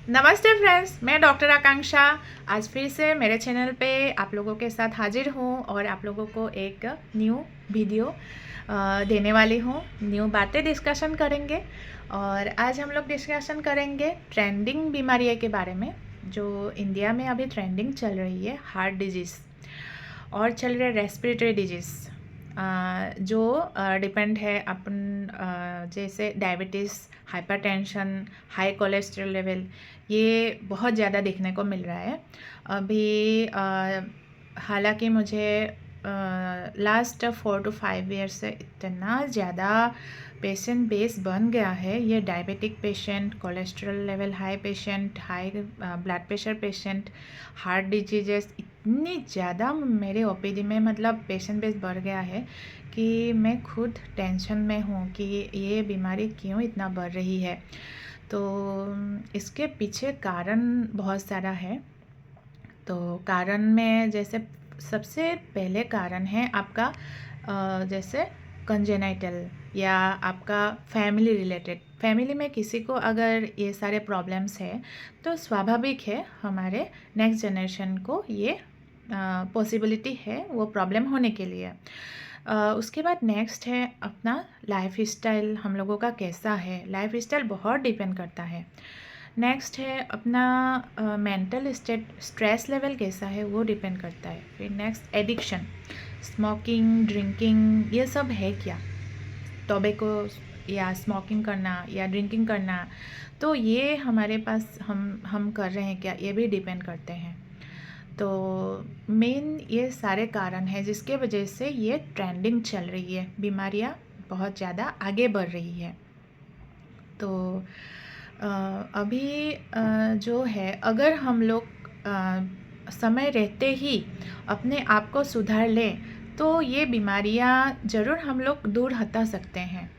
नमस्ते फ्रेंड्स, मैं डॉक्टर आकांक्षा आज फिर से मेरे चैनल पे आप लोगों के साथ हाजिर हूँ और आप लोगों को एक न्यू वीडियो देने वाली हूँ। न्यू बातें डिस्कशन करेंगे और आज हम लोग डिस्कशन करेंगे ट्रेंडिंग बीमारियों के बारे में जो इंडिया में अभी ट्रेंडिंग चल रही है, हार्ट डिजीज़ और चल रहे रेस्पिरेटरी डिजीज़ जो डिपेंड है अपन जैसे diabetes, hypertension, high cholesterol level, ये बहुत ज़्यादा देखने को मिल रहा है अभी। हालांकि मुझे लास्ट 4 to 5 ईयर्स से इतना ज़्यादा पेशेंट बेस बन गया है। ये diabetic patient, cholesterol level high patient, high blood pressure patient, heart diseases, इतनी ज़्यादा मेरे ओपीडी में मतलब पेशेंट बेस बढ़ गया है कि मैं खुद टेंशन में हूँ कि ये बीमारी क्यों इतना बढ़ रही है। तो इसके पीछे कारण बहुत सारा है। तो कारण में जैसे सबसे पहले कारण है आपका जैसे कंजेनाइटल या आपका फैमिली रिलेटेड। फैमिली में किसी को अगर ये सारे प्रॉब्लम्स है तो स्वाभाविक है हमारे नेक्स्ट जनरेशन को ये पॉसिबिलिटी है वो प्रॉब्लम होने के लिए। उसके बाद नेक्स्ट है अपना लाइफ स्टाइल, हम लोगों का कैसा है। लाइफ स्टाइल बहुत डिपेंड करता है। नेक्स्ट है अपना मेंटल स्टेट, स्ट्रेस लेवल कैसा है वो डिपेंड करता है। फिर नेक्स्ट एडिक्शन, स्मोकिंग, ड्रिंकिंग, ये सब है क्या, टोबैको या स्मोकिंग करना या ड्रिंकिंग करना, तो ये हमारे पास हम कर रहे हैं क्या, ये भी डिपेंड करते हैं। तो मेन ये सारे कारण हैं जिसके वजह से ये ट्रेंडिंग चल रही है, बीमारियाँ बहुत ज़्यादा आगे बढ़ रही है। तो अभी जो है अगर हम लोग समय रहते ही अपने आप को सुधार लें तो ये बीमारियाँ ज़रूर हम लोग दूर हटा सकते हैं।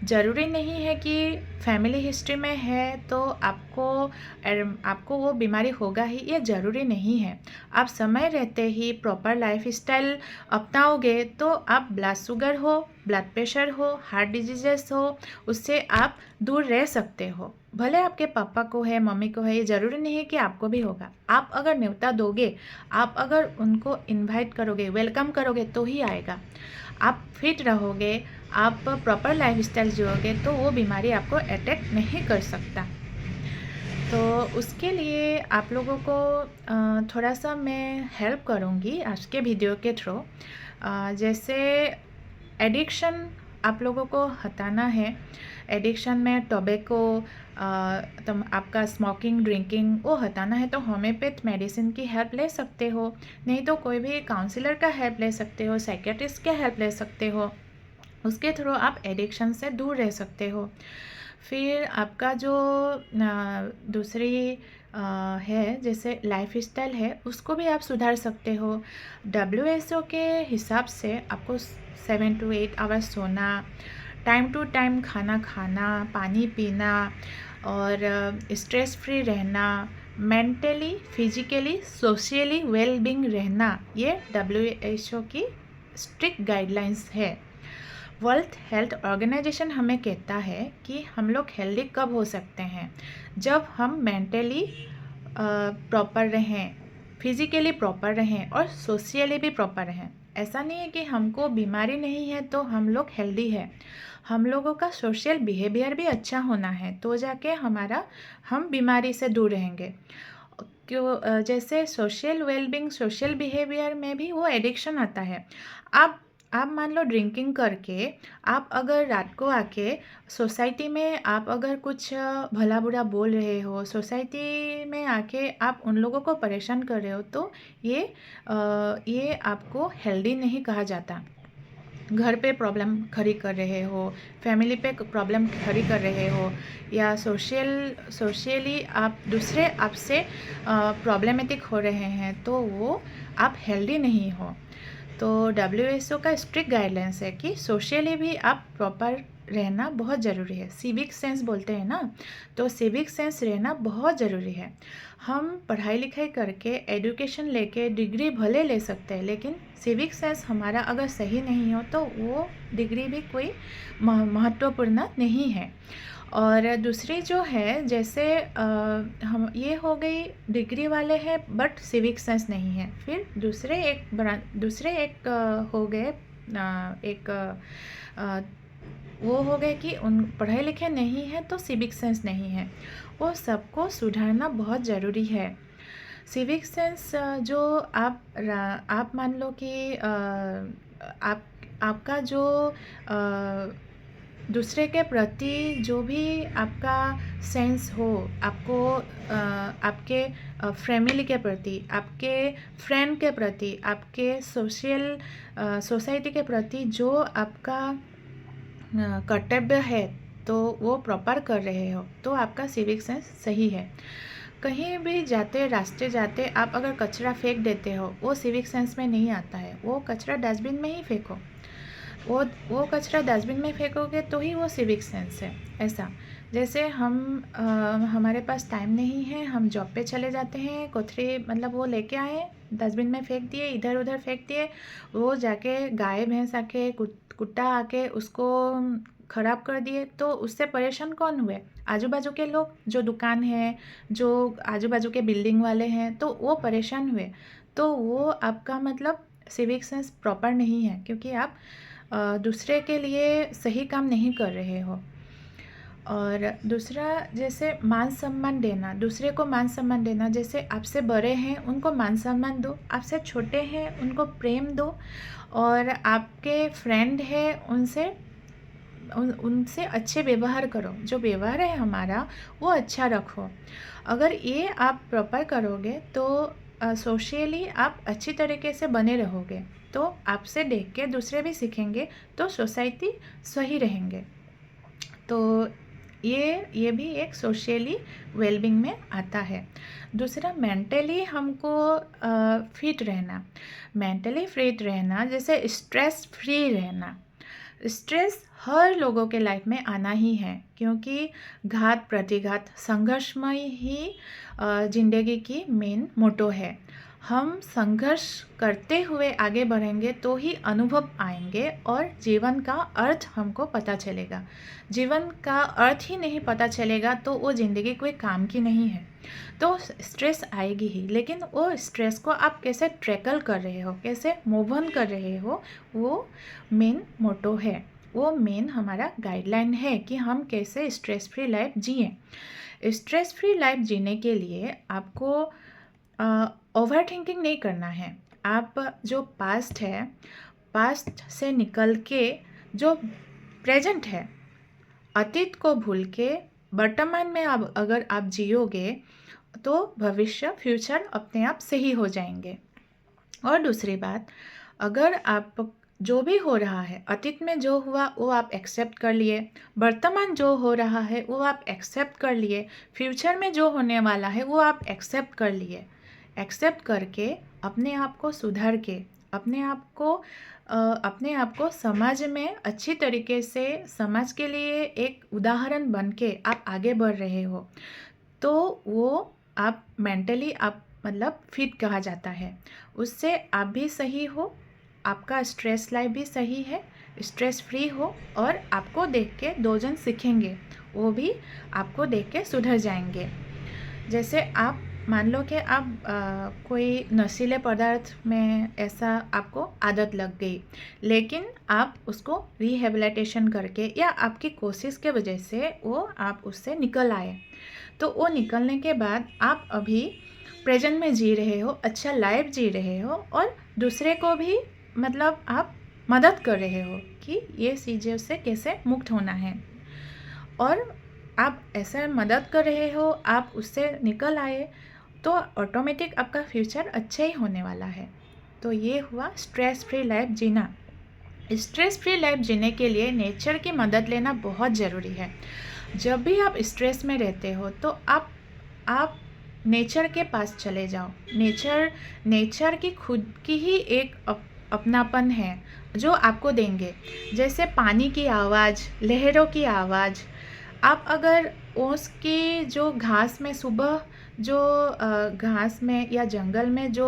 ज़रूरी नहीं है कि फैमिली हिस्ट्री में है तो आपको वो बीमारी होगा ही, ये ज़रूरी नहीं है। आप समय रहते ही प्रॉपर लाइफ स्टाइल अपनाओगे तो आप ब्लड शुगर हो, ब्लड प्रेशर हो, हार्ट डिजीजेस हो, उससे आप दूर रह सकते हो। भले आपके पापा को है, मम्मी को है, ये ज़रूरी नहीं है कि आपको भी होगा। आप अगर न्योता दोगे, आप अगर उनको इनवाइट करोगे, वेलकम करोगे तो ही आएगा। आप फिट रहोगे, आप प्रॉपर लाइफ स्टाइल जियोगे तो वो बीमारी आपको अटैक नहीं कर सकता। तो उसके लिए आप लोगों को थोड़ा सा मैं हेल्प करूँगी आज के वीडियो के थ्रू। जैसे एडिक्शन आप लोगों को हटाना है। एडिक्शन में टोबैको, तो आपका स्मोकिंग, ड्रिंकिंग वो हटाना है तो होम्योपैथ मेडिसिन की हेल्प ले सकते हो, नहीं तो कोई भी काउंसलर का हेल्प ले सकते हो, साइकियाट्रिस्ट का हेल्प ले सकते हो। उसके थ्रू आप एडिक्शन से दूर रह सकते हो। फिर आपका जो दूसरी है जैसे लाइफ स्टाइल है उसको भी आप सुधार सकते हो। WHO के हिसाब से आपको 7 to 8 आवर्स सोना, टाइम टू टाइम खाना खाना, पानी पीना और स्ट्रेस फ्री रहना, मेंटली, फिजिकली, सोशली वेलबींग रहना, ये WHO की स्ट्रिक्ट गाइडलाइंस है। वर्ल्ड हेल्थ ऑर्गेनाइजेशन हमें कहता है कि हम लोग हेल्दी कब हो सकते हैं, जब हम मेंटली प्रॉपर रहें, फिजिकली प्रॉपर रहें और सोशली भी प्रॉपर रहें। ऐसा नहीं है कि हमको बीमारी नहीं है तो हम लोग हेल्दी है। हम लोगों का सोशल बिहेवियर भी अच्छा होना है तो जाके हम बीमारी से दूर रहेंगे। क्यों जैसे सोशल वेलबींग, सोशल बिहेवियर में भी वो एडिक्शन आता है। आप मान लो ड्रिंकिंग करके आप अगर रात को आके सोसाइटी में आप अगर कुछ भला बुरा बोल रहे हो, सोसाइटी में आके आप उन लोगों को परेशान कर रहे हो, तो ये आपको हेल्दी नहीं कहा जाता। घर पे प्रॉब्लम खड़ी कर रहे हो, फैमिली पे प्रॉब्लम खड़ी कर रहे हो, या सोशली आप दूसरे आपसे प्रॉब्लमेटिक हो रहे हैं तो वो आप हेल्दी नहीं हो। तो WHO का स्ट्रिक्ट गाइडलाइंस है कि सोशली भी आप प्रॉपर रहना बहुत ज़रूरी है। सिविक सेंस बोलते हैं ना, तो सिविक सेंस रहना बहुत ज़रूरी है। हम पढ़ाई लिखाई करके एजुकेशन लेके डिग्री भले ले सकते हैं, लेकिन सिविक सेंस हमारा अगर सही नहीं हो तो वो डिग्री भी कोई महत्वपूर्ण नहीं है। और दूसरी जो है, जैसे हम ये हो गई डिग्री वाले हैं बट सिविक सेंस नहीं है। फिर दूसरे एक हो गए, एक वो हो गए कि उन पढ़े लिखे नहीं हैं तो सिविक सेंस नहीं है। वो सबको सुधारना बहुत ज़रूरी है। सिविक सेंस जो आप मान लो कि आप आपका जो दूसरे के प्रति जो भी आपका सेंस हो, आपको आपके फैमिली के प्रति, आपके फ्रेंड के प्रति, आपके सोसाइटी के प्रति जो आपका कर्तव्य है, तो वो प्रॉपर कर रहे हो तो आपका सिविक सेंस सही है। कहीं भी जाते रास्ते जाते आप अगर कचरा फेंक देते हो, वो सिविक सेंस में नहीं आता है। वो कचरा डस्टबिन में ही फेंको, वो कचरा डस्टबिन में फेंकोगे तो ही वो सिविक सेंस है। ऐसा जैसे हमारे पास टाइम नहीं है, हम जॉब पे चले जाते हैं, कोथरी मतलब वो लेके आए, डस्टबिन में फेंक दिए, इधर उधर फेंक दिए, वो जाके गाय भैंस आके कुत्ता आके उसको ख़राब कर दिए, तो उससे परेशान कौन हुए? आजू बाजू के लोग, जो दुकान है, जो आजू बाजू के बिल्डिंग वाले हैं, तो वो परेशान हुए। तो वो आपका मतलब सिविक सेंस प्रॉपर नहीं है, क्योंकि आप दूसरे के लिए सही काम नहीं कर रहे हो। और दूसरा, जैसे मान सम्मान देना, दूसरे को मान सम्मान देना, जैसे आपसे बड़े हैं उनको मान सम्मान दो, आपसे छोटे हैं उनको प्रेम दो, और आपके फ्रेंड है उनसे अच्छे व्यवहार करो। जो व्यवहार है हमारा वो अच्छा रखो। अगर ये आप प्रॉपर करोगे तो सोशली आप अच्छी तरीके से बने रहोगे, तो आपसे देख के दूसरे भी सीखेंगे, तो सोसाइटी सही रहेंगे। तो ये भी एक सोशली वेलबींग में आता है। दूसरा, मेंटली हमको फिट रहना। मेंटली फिट रहना जैसे स्ट्रेस फ्री रहना। स्ट्रेस हर लोगों के लाइफ में आना ही है, क्योंकि घात प्रतिघात संघर्षमय ही ज़िंदगी की मेन मोटो है। हम संघर्ष करते हुए आगे बढ़ेंगे तो ही अनुभव आएंगे और जीवन का अर्थ हमको पता चलेगा। जीवन का अर्थ ही नहीं पता चलेगा तो वो ज़िंदगी कोई काम की नहीं है। तो स्ट्रेस आएगी ही, लेकिन वो स्ट्रेस को आप कैसे टैकल कर रहे हो, कैसे मूव ऑन कर रहे हो, वो मेन मोटो है। वो मेन हमारा गाइडलाइन है कि हम कैसे स्ट्रेस फ्री लाइफ जिएं। स्ट्रेस फ्री लाइफ जीने के लिए आपको ओवर थिंकिंग नहीं करना है। आप जो पास्ट है, पास्ट से निकल के जो प्रेजेंट है, अतीत को भूल के वर्तमान में अगर आप जियोगे तो भविष्य फ्यूचर अपने आप सही हो जाएंगे। और दूसरी बात, अगर आप जो भी हो रहा है, अतीत में जो हुआ वो आप एक्सेप्ट कर लिए, वर्तमान जो हो रहा है वो आप एक्सेप्ट कर लिए, फ्यूचर में जो होने वाला है वो आप एक्सेप्ट कर लिए। एक्सेप्ट करके अपने आप को सुधार के, अपने आप को समाज में अच्छी तरीके से, समाज के लिए एक उदाहरण बन के आप आगे बढ़ रहे हो, तो वो आप मेंटली आप मतलब फिट कहा जाता है। उससे आप भी सही हो, आपका स्ट्रेस लाइफ भी सही है, स्ट्रेस फ्री हो, और आपको देख के दो जन सीखेंगे, वो भी आपको देख के सुधर जाएंगे। जैसे आप मान लो कि आप कोई नशीले पदार्थ में ऐसा आपको आदत लग गई, लेकिन आप उसको रिहेबिलिटेशन करके या आपकी कोशिश के वजह से वो आप उससे निकल आए, तो वो निकलने के बाद आप अभी प्रेजेंट में जी रहे हो, अच्छा लाइफ जी रहे हो, और दूसरे को भी मतलब आप मदद कर रहे हो कि ये चीज़ों से कैसे मुक्त होना है, और आप ऐसा मदद कर रहे हो, आप उससे निकल आए, तो ऑटोमेटिक आपका फ्यूचर अच्छा ही होने वाला है। तो ये हुआ स्ट्रेस फ्री लाइफ जीना। स्ट्रेस फ्री लाइफ जीने के लिए नेचर की मदद लेना बहुत ज़रूरी है। जब भी आप स्ट्रेस में रहते हो तो आप नेचर के पास चले जाओ। नेचर की खुद की ही एक अपनापन है जो आपको देंगे, जैसे पानी की आवाज़, लहरों की आवाज़। आप अगर ओस की जो घास में सुबह जो घास में या जंगल में जो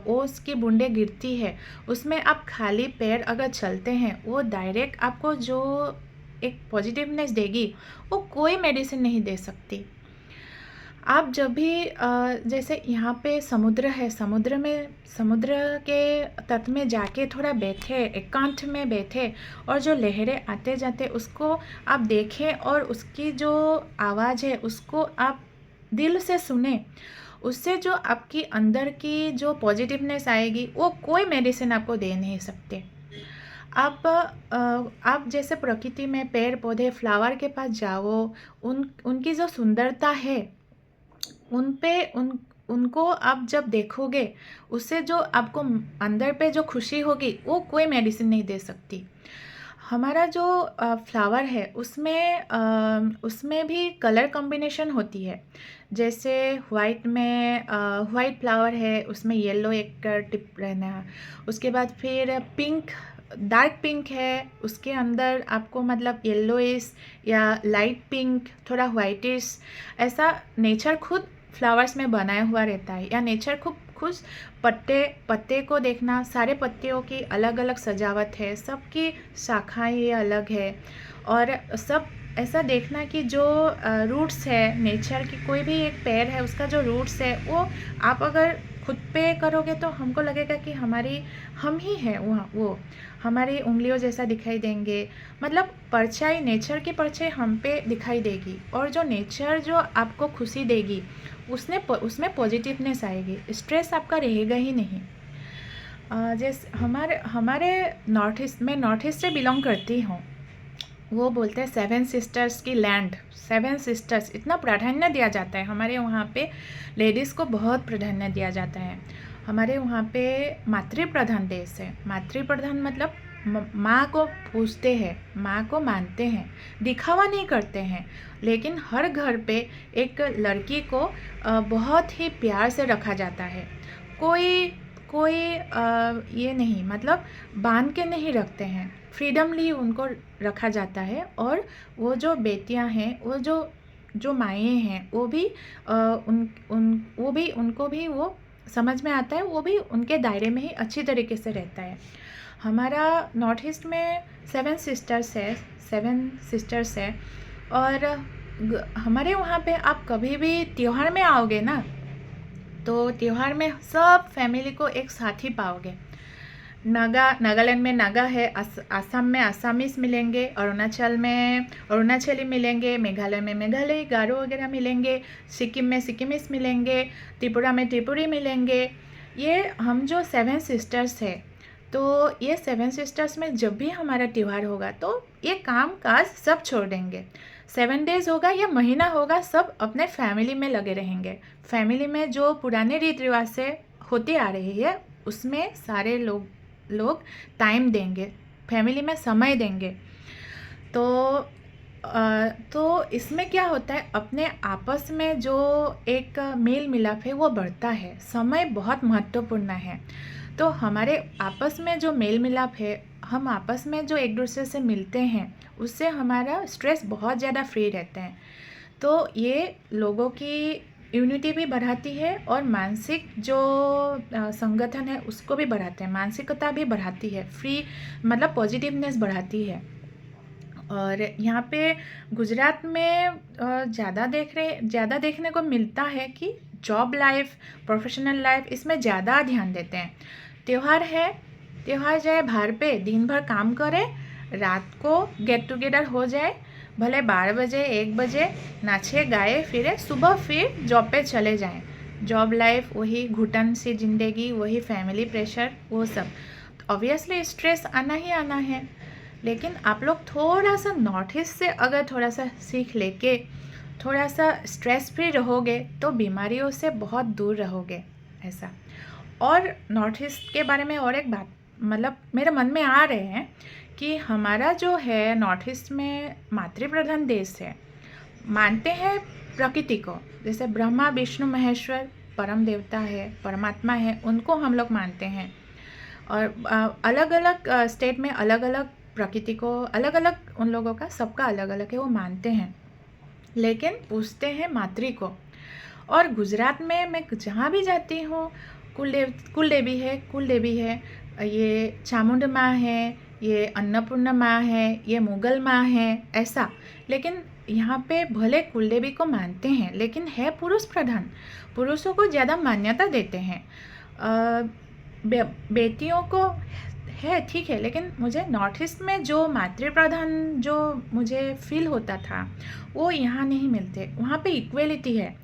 ओस की बूंदें गिरती है, उसमें आप खाली पैर अगर चलते हैं, वो डायरेक्ट आपको जो एक पॉजिटिवनेस देगी, वो कोई मेडिसिन नहीं दे सकती। आप जब भी जैसे यहाँ पे समुद्र है, समुद्र के तट में जाके थोड़ा बैठे, एकांत में बैठे और जो लहरें आते जाते उसको आप देखें और उसकी जो आवाज़ है उसको आप दिल से सुने, उससे जो आपकी अंदर की जो पॉजिटिवनेस आएगी वो कोई मेडिसिन आपको दे नहीं सकते। आप जैसे प्रकृति में पेड़ पौधे फ्लावर के पास जाओ, उनकी जो सुंदरता है उनको आप जब देखोगे, उससे जो आपको अंदर पे जो खुशी होगी वो कोई मेडिसिन नहीं दे सकती। हमारा जो फ्लावर है उसमें भी कलर कॉम्बिनेशन होती है। जैसे वाइट फ्लावर है, उसमें येलो एक टिप रहना है। उसके बाद फिर पिंक, डार्क पिंक है, उसके अंदर आपको मतलब येलोइश या लाइट पिंक, थोड़ा वाइटिश, ऐसा नेचर खुद फ्लावर्स में बनाया हुआ रहता है। या नेचर खुद पत्ते को देखना, सारे पत्तियों की अलग अलग सजावट है, सबकी शाखाएँ अलग है। और सब ऐसा देखना कि जो रूट्स है नेचर की, कोई भी एक पेड़ है उसका जो रूट्स है वो आप अगर खुद पे करोगे तो हमको लगेगा कि हम ही हैं वहाँ, वो हमारी उंगलियों जैसा दिखाई देंगे। मतलब परछाई, नेचर की परछाई हम पे दिखाई देगी, और जो नेचर जो आपको खुशी देगी उसमें पॉजिटिवनेस आएगी, स्ट्रेस आपका रहेगा ही नहीं। जैसे हमारे नॉर्थ ईस्ट, मैं नॉर्थ ईस्ट से बिलोंग करती हूँ। वो बोलते हैं 7 सिस्टर्स की लैंड, 7 सिस्टर्स, इतना प्राधान्य दिया जाता है हमारे वहाँ पे। लेडीज़ को बहुत प्राधान्य दिया जाता है हमारे वहाँ पे। मातृ प्रधान देश है। मातृ प्रधान मतलब माँ को पूजते हैं, माँ को मानते हैं, दिखावा नहीं करते हैं, लेकिन हर घर पे एक लड़की को बहुत ही प्यार से रखा जाता है। कोई ये नहीं, मतलब बांध के नहीं रखते हैं, फ्रीडमली उनको रखा जाता है। और वो जो बेटियां हैं, वो जो माएँ हैं, वो भी उनको भी वो समझ में आता है, वो भी उनके दायरे में ही अच्छी तरीके से रहता है। हमारा नॉर्थ ईस्ट में 7 सिस्टर्स है। और हमारे वहाँ पे आप कभी भी त्योहार में आओगे ना, तो त्योहार में सब फैमिली को एक साथ ही पाओगे। नागालैंड में नागा है, आसाम में आसामीज मिलेंगे, अरुणाचल में अरुणाचली मिलेंगे, मेघालय में मेघालय गारो वगैरह मिलेंगे, सिक्किम में सिक्किमीज मिलेंगे, त्रिपुरा में त्रिपुरी मिलेंगे। ये हम जो 7 सिस्टर्स है, तो ये 7 सिस्टर्स में जब भी हमारा त्यौहार होगा तो ये काम काज सब छोड़ देंगे। 7 डेज़ होगा या महीना होगा, सब अपने फैमिली में लगे रहेंगे। फैमिली में जो पुराने रीति रिवाज से होते आ रही है उसमें सारे लोग टाइम देंगे, फैमिली में समय देंगे। तो इसमें क्या होता है, अपने आपस में जो एक मेल मिलाप है वो बढ़ता है। समय बहुत महत्वपूर्ण है। तो हमारे आपस में जो मेल मिलाप है, हम आपस में जो एक दूसरे से मिलते हैं, उससे हमारा स्ट्रेस बहुत ज़्यादा फ्री रहते हैं। तो ये लोगों की यूनिटी भी बढ़ाती है और मानसिक जो संगठन है उसको भी बढ़ाते हैं, मानसिकता भी बढ़ाती है, फ्री मतलब पॉजिटिवनेस बढ़ाती है। और यहाँ पे गुजरात में ज़्यादा देखने को मिलता है कि जॉब लाइफ, प्रोफेशनल लाइफ, इसमें ज़्यादा ध्यान देते हैं। त्योहार जाए बाहर पे, दिन भर काम करे, रात को गेट टुगेदर हो जाए, भले 12 बजे 1 बजे नाचे गाए फिरे, सुबह फिर जॉब पे चले जाएं। जॉब लाइफ वही घुटन सी ज़िंदगी, वही फैमिली प्रेशर, वो सब ऑब्वियसली स्ट्रेस आना ही आना है। लेकिन आप लोग थोड़ा सा नॉर्थ ईस्ट से अगर थोड़ा सा सीख लेके थोड़ा सा स्ट्रेस फ्री रहोगे तो बीमारियों से बहुत दूर रहोगे ऐसा। और नॉर्थ ईस्ट के बारे में और एक बात मतलब मेरे मन में आ रहे हैं कि हमारा जो है नॉर्थ ईस्ट में मातृ प्रधान देश है, मानते हैं प्रकृति को, जैसे ब्रह्मा विष्णु महेश्वर परम देवता है, परमात्मा है, उनको हम लोग मानते हैं। और अलग अलग स्टेट में अलग अलग प्रकृति को, अलग अलग उन लोगों का, सबका अलग अलग है, वो मानते हैं, लेकिन पूछते हैं मातृ को। और गुजरात में मैं जहाँ भी जाती हूँ, कुल देवी है, ये चामुंड माँ है, ये अन्नपूर्णा माँ है, ये मुगल माँ है, ऐसा। लेकिन यहाँ पे भले कुलदेवी को मानते हैं, लेकिन है पुरुष प्रधान, पुरुषों को ज़्यादा मान्यता देते हैं। बेटियों को है, ठीक है, लेकिन मुझे नॉर्थ ईस्ट में जो मातृ प्रधान जो मुझे फील होता था वो यहाँ नहीं मिलते। वहाँ पे इक्वलिटी है,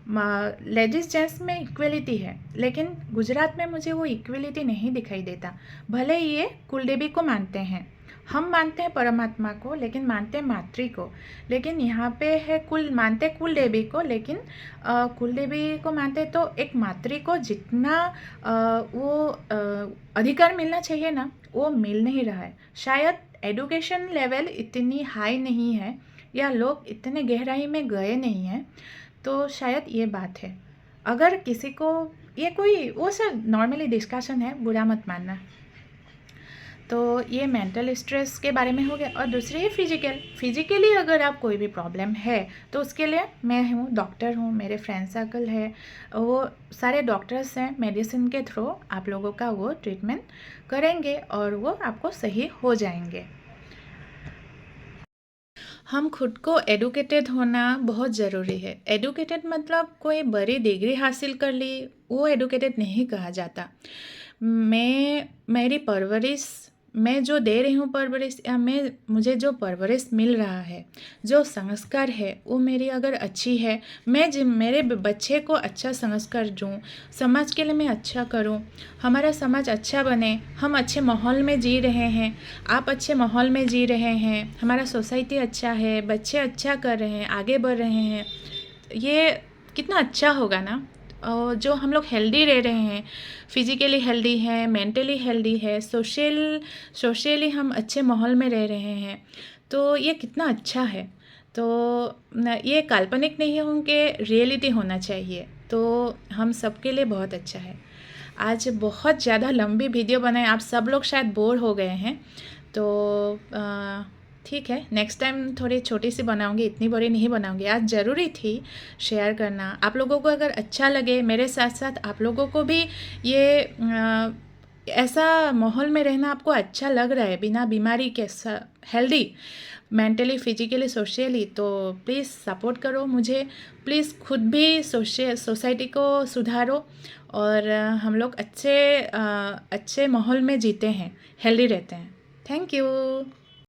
लेडीज़ जेंट्स में इक्वलिटी है, लेकिन गुजरात में मुझे वो इक्वलिटी नहीं दिखाई देता। भले ये कुलदेवी को मानते हैं, हम मानते हैं परमात्मा को, लेकिन मानते हैं मातृ को। लेकिन यहाँ पे है मानते कुल देवी को, लेकिन कुल देवी को मानते तो एक मातृ को जितना वो अधिकार मिलना चाहिए ना, वो मिल नहीं रहा है। शायद एडुकेशन लेवल इतनी हाई नहीं है, या लोग इतने गहराई में गए नहीं हैं, तो शायद ये बात है। अगर किसी को ये कोई वो सर नॉर्मली डिस्कशन है, बुरा मत मानना। तो ये मेंटल स्ट्रेस के बारे में हो गया। और दूसरी है फिजिकली अगर आप कोई भी प्रॉब्लम है तो उसके लिए मैं हूँ, डॉक्टर हूँ, मेरे फ्रेंड सर्कल है, वो सारे डॉक्टर्स हैं, मेडिसिन के थ्रू आप लोगों का वो ट्रीटमेंट करेंगे और वो आपको सही हो जाएंगे। हम खुद को एडुकेटेड होना बहुत ज़रूरी है। एडुकेटेड मतलब कोई बड़ी डिग्री हासिल कर ली, वो एडुकेटेड नहीं कहा जाता। मेरी परवरिश, मैं जो दे रही हूँ परवरिश, या मुझे जो परवरिश मिल रहा है, जो संस्कार है, वो मेरी अगर अच्छी है, मैं मेरे बच्चे को अच्छा संस्कार दूँ, समाज के लिए मैं अच्छा करूँ, हमारा समाज अच्छा बने, हम अच्छे माहौल में जी रहे हैं, आप अच्छे माहौल में जी रहे हैं, हमारा सोसाइटी अच्छा है, बच्चे अच्छा कर रहे हैं, आगे बढ़ रहे हैं, ये कितना अच्छा होगा ना। जो हम लोग हेल्दी रह रहे हैं, फिजिकली हेल्दी है, मेंटली हेल्दी है, सोशली हम अच्छे माहौल में रह रहे हैं, तो ये कितना अच्छा है। तो ये काल्पनिक नहीं होंगे, रियलिटी होना चाहिए, तो हम सबके लिए बहुत अच्छा है। आज बहुत ज़्यादा लंबी वीडियो बनाए, आप सब लोग शायद बोर हो गए हैं, तो ठीक है, नेक्स्ट टाइम थोड़ी छोटी सी बनाऊंगी, इतनी बड़ी नहीं बनाऊंगी। आज ज़रूरी थी शेयर करना। आप लोगों को अगर अच्छा लगे, मेरे साथ साथ आप लोगों को भी ये ऐसा माहौल में रहना आपको अच्छा लग रहा है, बिना बीमारी के, हेल्दी मेंटली, फिजिकली, सोशली, तो प्लीज़ सपोर्ट करो मुझे। प्लीज़ खुद भी सोसाइटी को सुधारो, और हम लोग अच्छे माहौल में जीते हैं, हेल्दी रहते हैं। Thank you.